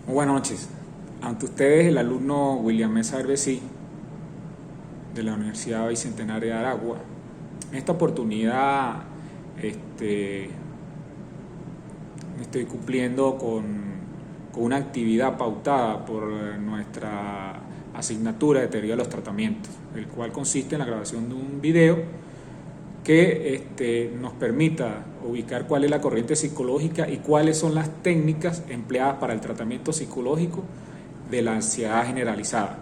Muy buenas noches. Ante ustedes, el alumno William Mesa Herbesí, de la Universidad Bicentenaria de Aragua. En esta oportunidad estoy cumpliendo con una actividad pautada por nuestra asignatura de teoría de los tratamientos, el cual consiste en la grabación de un video que nos permita ubicar cuál es la corriente psicológica y cuáles son las técnicas empleadas para el tratamiento psicológico de la ansiedad generalizada.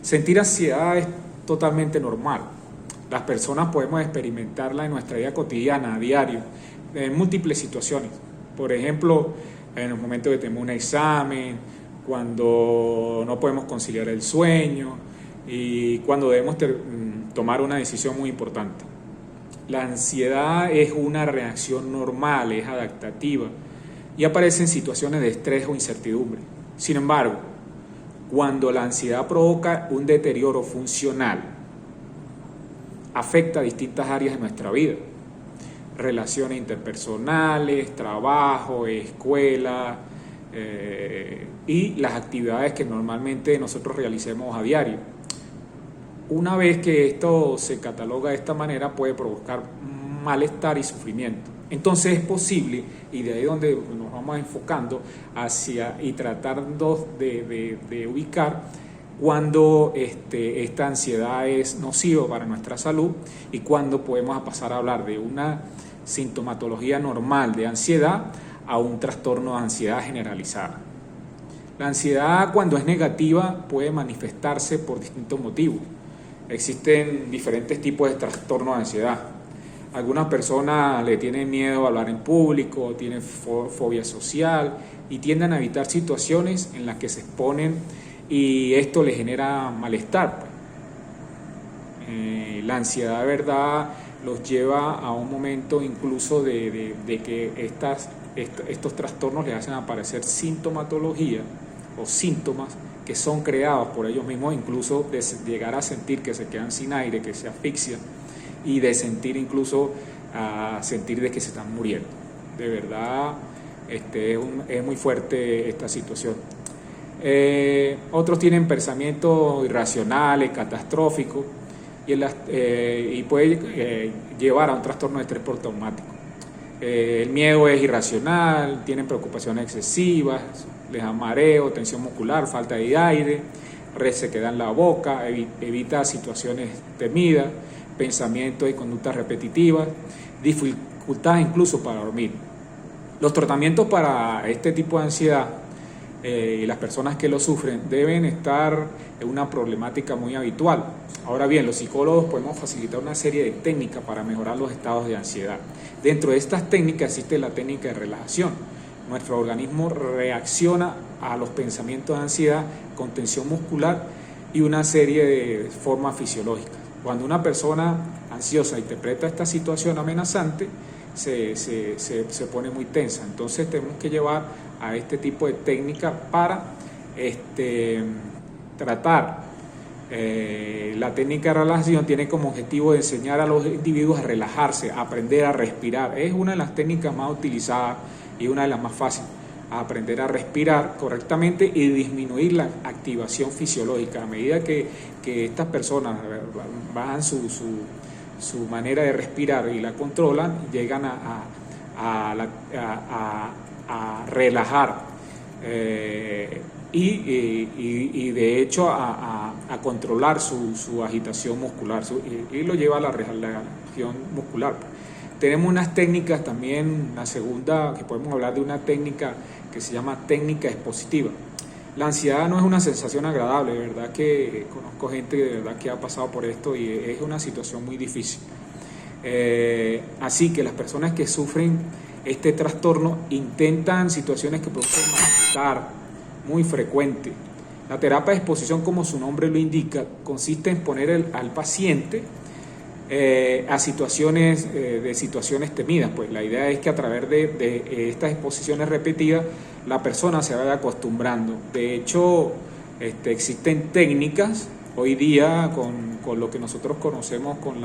Sentir ansiedad es totalmente normal. Las personas podemos experimentarla en nuestra vida cotidiana, a diario, en múltiples situaciones. Por ejemplo, en el momento que tenemos un examen, cuando no podemos conciliar el sueño y cuando debemos tomar una decisión muy importante. La ansiedad es una reacción normal, es adaptativa y aparece en situaciones de estrés o incertidumbre. Sin embargo, cuando la ansiedad provoca un deterioro funcional, afecta a distintas áreas de nuestra vida: relaciones interpersonales, trabajo, escuela y las actividades que normalmente nosotros realicemos a diario. Una vez que esto se cataloga de esta manera, puede provocar malestar y sufrimiento. Entonces es posible, y de ahí donde nos vamos enfocando hacia y tratando de ubicar cuando esta ansiedad es nociva para nuestra salud y cuando podemos pasar a hablar de una sintomatología normal de ansiedad a un trastorno de ansiedad generalizada. La ansiedad, cuando es negativa, puede manifestarse por distintos motivos. Existen diferentes tipos de trastornos de ansiedad. Algunas personas le tienen miedo a hablar en público, tienen fobia social y tienden a evitar situaciones en las que se exponen y esto les genera malestar. La ansiedad de verdad los lleva a un momento incluso de que estos trastornos les hacen aparecer sintomatología o síntomas que son creados por ellos mismos, incluso de llegar a sentir que se quedan sin aire, que se asfixian y de sentir incluso a sentir de que se están muriendo. De verdad es muy fuerte esta situación. Otros tienen pensamientos irracionales, catastróficos y puede llevar a un trastorno de estrés postraumático. El miedo es irracional, tienen preocupaciones excesivas, les da mareo, tensión muscular, falta de aire, resequedad en la boca, evita situaciones temidas, pensamientos y conductas repetitivas, dificultades incluso para dormir. Los tratamientos para este tipo de ansiedad y las personas que lo sufren deben estar en una problemática muy habitual. Ahora bien, los psicólogos podemos facilitar una serie de técnicas para mejorar los estados de ansiedad. Dentro de estas técnicas existe la técnica de relajación. Nuestro organismo reacciona a los pensamientos de ansiedad con tensión muscular y una serie de formas fisiológicas. Cuando una persona ansiosa interpreta esta situación amenazante, se pone muy tensa. Entonces tenemos que llevar a este tipo de técnica para tratar. La técnica de relajación tiene como objetivo de enseñar a los individuos a relajarse, a aprender a respirar. Es una de las técnicas más utilizadas y una de las más fáciles, a aprender a respirar correctamente y disminuir la activación fisiológica. A medida que estas personas bajan su manera de respirar y la controlan, llegan a relajar y de hecho a controlar su agitación muscular y lo lleva a la relajación muscular. Tenemos unas técnicas también, la segunda, que podemos hablar de una técnica que se llama técnica expositiva. La ansiedad no es una sensación agradable, de verdad que conozco gente de verdad que ha pasado por esto y es una situación muy difícil. Así que las personas que sufren este trastorno intentan situaciones que producen malestar muy frecuente. La terapia de exposición, como su nombre lo indica, consiste en poner al paciente a situaciones temidas. Pues la idea es que a través de estas exposiciones repetidas la persona se vaya acostumbrando. De hecho, existen técnicas hoy día con lo que nosotros conocemos con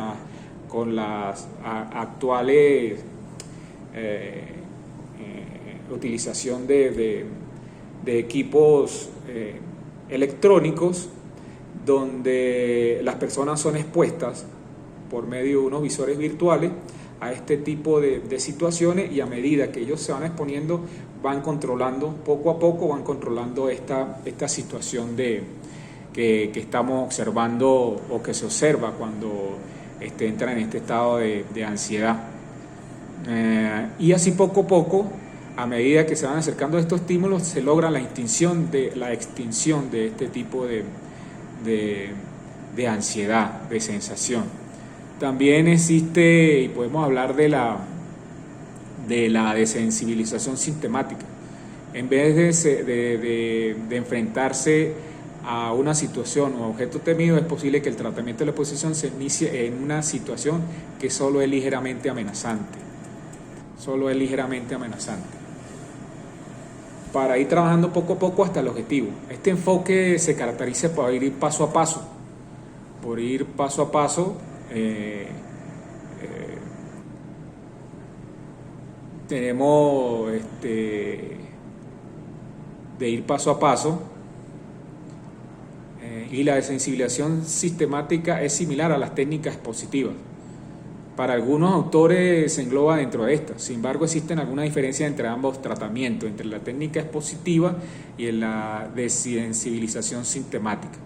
las actuales utilización de de equipos electrónicos donde las personas son expuestas por medio de unos visores virtuales a este tipo de situaciones, y a medida que ellos se van exponiendo van controlando, poco a poco van controlando esta situación que estamos observando o que se observa cuando entra en este estado de ansiedad. Y así poco a poco, a medida que se van acercando estos estímulos, se logra la extinción de este tipo de ansiedad, de sensación. También existe, y podemos hablar de la desensibilización sistemática. En vez de enfrentarse a una situación o objeto temido, es posible que el tratamiento de la exposición se inicie en una situación que solo es ligeramente amenazante. Para ir trabajando poco a poco hasta el objetivo. Este enfoque se caracteriza por ir paso a paso. Tenemos de ir paso a paso, y la desensibilización sistemática es similar a las técnicas expositivas. Para algunos autores se engloba dentro de estas. Sin embargo, existen algunas diferencias entre ambos tratamientos, entre la técnica expositiva y la desensibilización sistemática.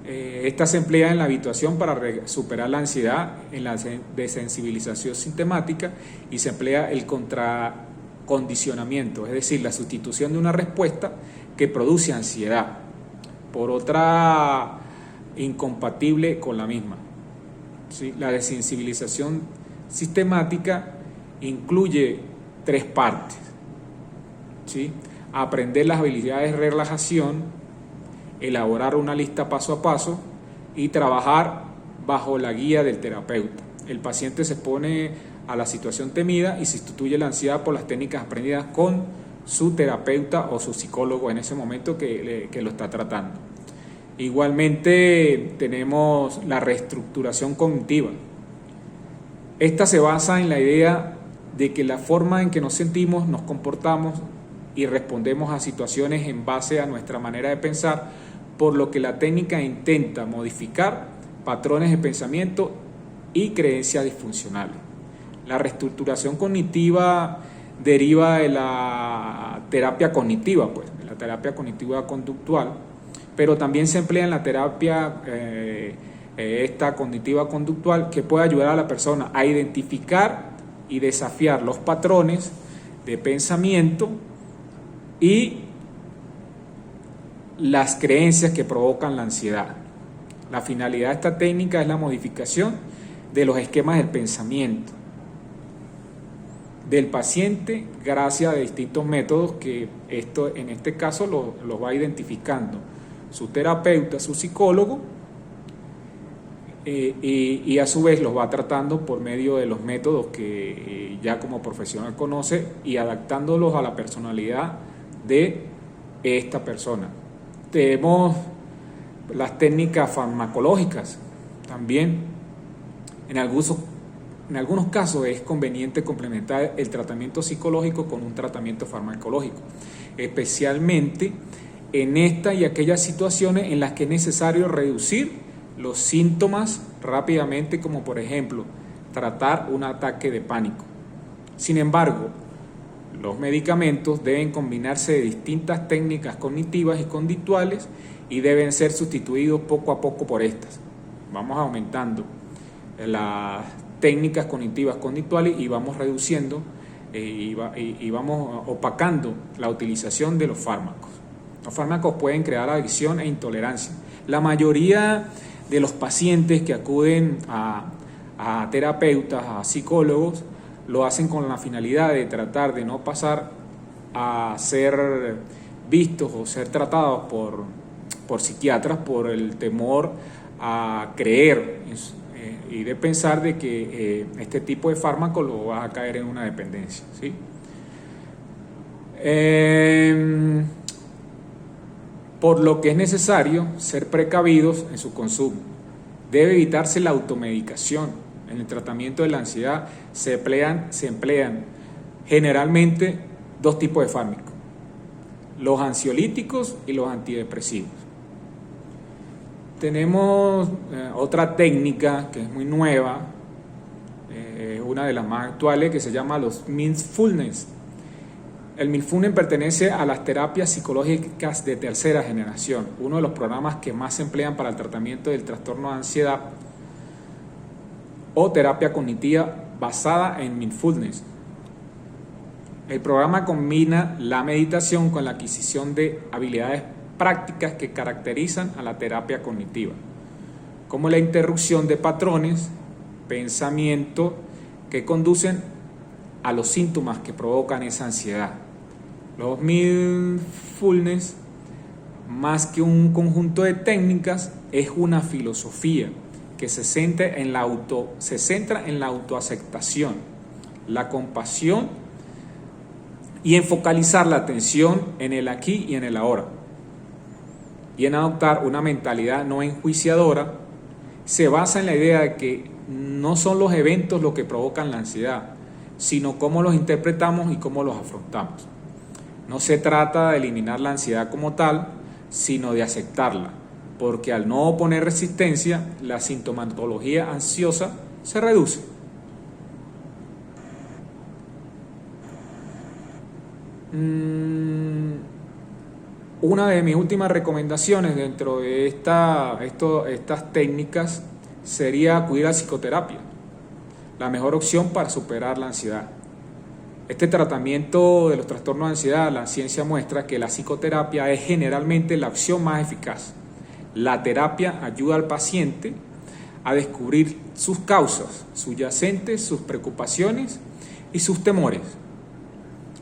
Esta se emplea en la habituación para superar la ansiedad, en la desensibilización sistemática, y se emplea el contracondicionamiento, es decir, la sustitución de una respuesta que produce ansiedad por otra incompatible con la misma. ¿Sí? La desensibilización sistemática incluye 3 partes. ¿Sí? Aprender las habilidades de relajación, elaborar una lista paso a paso y trabajar bajo la guía del terapeuta. El paciente se expone a la situación temida y sustituye la ansiedad por las técnicas aprendidas con su terapeuta o su psicólogo en ese momento que lo está tratando. Igualmente tenemos la reestructuración cognitiva. Esta se basa en la idea de que la forma en que nos sentimos, nos comportamos y respondemos a situaciones en base a nuestra manera de pensar, por lo que la técnica intenta modificar patrones de pensamiento y creencias disfuncionales. La reestructuración cognitiva deriva de la terapia cognitiva, de la terapia cognitiva conductual, pero también se emplea en la terapia esta cognitiva conductual, que puede ayudar a la persona a identificar y desafiar los patrones de pensamiento y las creencias que provocan la ansiedad. La finalidad de esta técnica es la modificación de los esquemas del pensamiento del paciente gracias a distintos métodos que en este caso los va identificando su terapeuta, su psicólogo, y a su vez los va tratando por medio de los métodos que ya como profesional conoce y adaptándolos a la personalidad de esta persona. Tenemos las técnicas farmacológicas también. En algunos casos es conveniente complementar el tratamiento psicológico con un tratamiento farmacológico, especialmente en esta y aquellas situaciones en las que es necesario reducir los síntomas rápidamente, como por ejemplo tratar un ataque de pánico. Sin embargo, los medicamentos deben combinarse de distintas técnicas cognitivas y conductuales y deben ser sustituidos poco a poco por estas. Vamos aumentando las técnicas cognitivas conductuales y vamos reduciendo y vamos opacando la utilización de los fármacos. Los fármacos pueden crear adicción e intolerancia. La mayoría de los pacientes que acuden a terapeutas, a psicólogos, lo hacen con la finalidad de tratar de no pasar a ser vistos o ser tratados por psiquiatras por el temor a creer y de pensar de que este tipo de fármaco lo va a caer en una dependencia, ¿sí? Por lo que es necesario ser precavidos en su consumo. Debe evitarse la automedicación. En el tratamiento de la ansiedad se emplean generalmente 2 tipos de los ansiolíticos y los antidepresivos. Tenemos otra técnica que es muy nueva, una de las más actuales, que se llama los mindfulness. El mindfulness pertenece a las terapias psicológicas de tercera generación, uno de los programas que más se emplean para el tratamiento del trastorno de ansiedad o terapia cognitiva basada en mindfulness. El programa combina la meditación con la adquisición de habilidades prácticas que caracterizan a la terapia cognitiva, como la interrupción de patrones, pensamiento que conducen a los síntomas que provocan esa ansiedad. Los mindfulness, más que un conjunto de técnicas, es una filosofía que se centra en la autoaceptación, la compasión y en focalizar la atención en el aquí y en el ahora, y en adoptar una mentalidad no enjuiciadora. Se basa en la idea de que no son los eventos lo que provocan la ansiedad, sino cómo los interpretamos y cómo los afrontamos. No se trata de eliminar la ansiedad como tal, sino de aceptarla, porque al no oponer resistencia, la sintomatología ansiosa se reduce. Una de mis últimas recomendaciones dentro de estas técnicas sería acudir a psicoterapia, la mejor opción para superar la ansiedad. Este tratamiento de los trastornos de ansiedad, la ciencia muestra que la psicoterapia es generalmente la opción más eficaz. La terapia ayuda al paciente a descubrir sus causas subyacentes, sus preocupaciones y sus temores.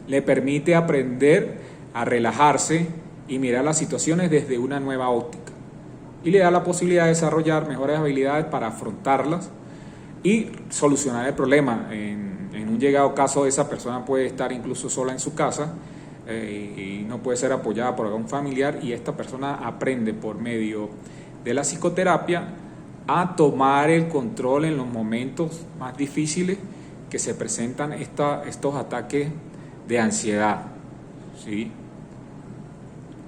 Le permite aprender a relajarse y mirar las situaciones desde una nueva óptica, y le da la posibilidad de desarrollar mejores habilidades para afrontarlas y solucionar el problema. En un llegado caso, esa persona puede estar incluso sola en su casa y no puede ser apoyada por algún familiar, y esta persona aprende por medio de la psicoterapia a tomar el control en los momentos más difíciles que se presentan estos ataques de ansiedad, ¿sí?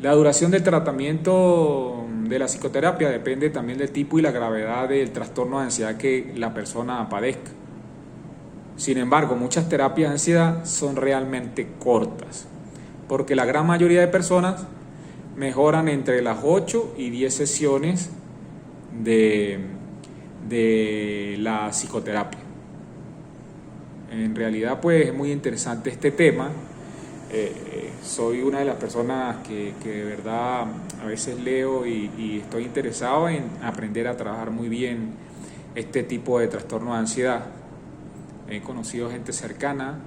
La duración del tratamiento de la psicoterapia depende también del tipo y la gravedad del trastorno de ansiedad que la persona padezca. Sin embargo, muchas terapias de ansiedad son realmente cortas, porque la gran mayoría de personas mejoran entre las 8 y 10 sesiones de la psicoterapia. En realidad, pues es muy interesante este tema. Soy una de las personas que de verdad a veces leo y estoy interesado en aprender a trabajar muy bien este tipo de trastorno de ansiedad. He conocido gente cercana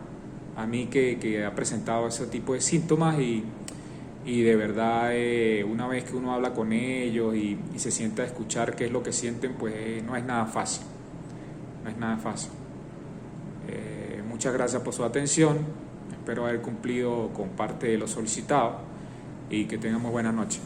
a mí que ha presentado ese tipo de síntomas, y de verdad una vez que uno habla con ellos y se sienta a escuchar qué es lo que sienten, pues no es nada fácil. No es nada fácil. Muchas gracias por su atención. Espero haber cumplido con parte de lo solicitado y que tengamos buena noche.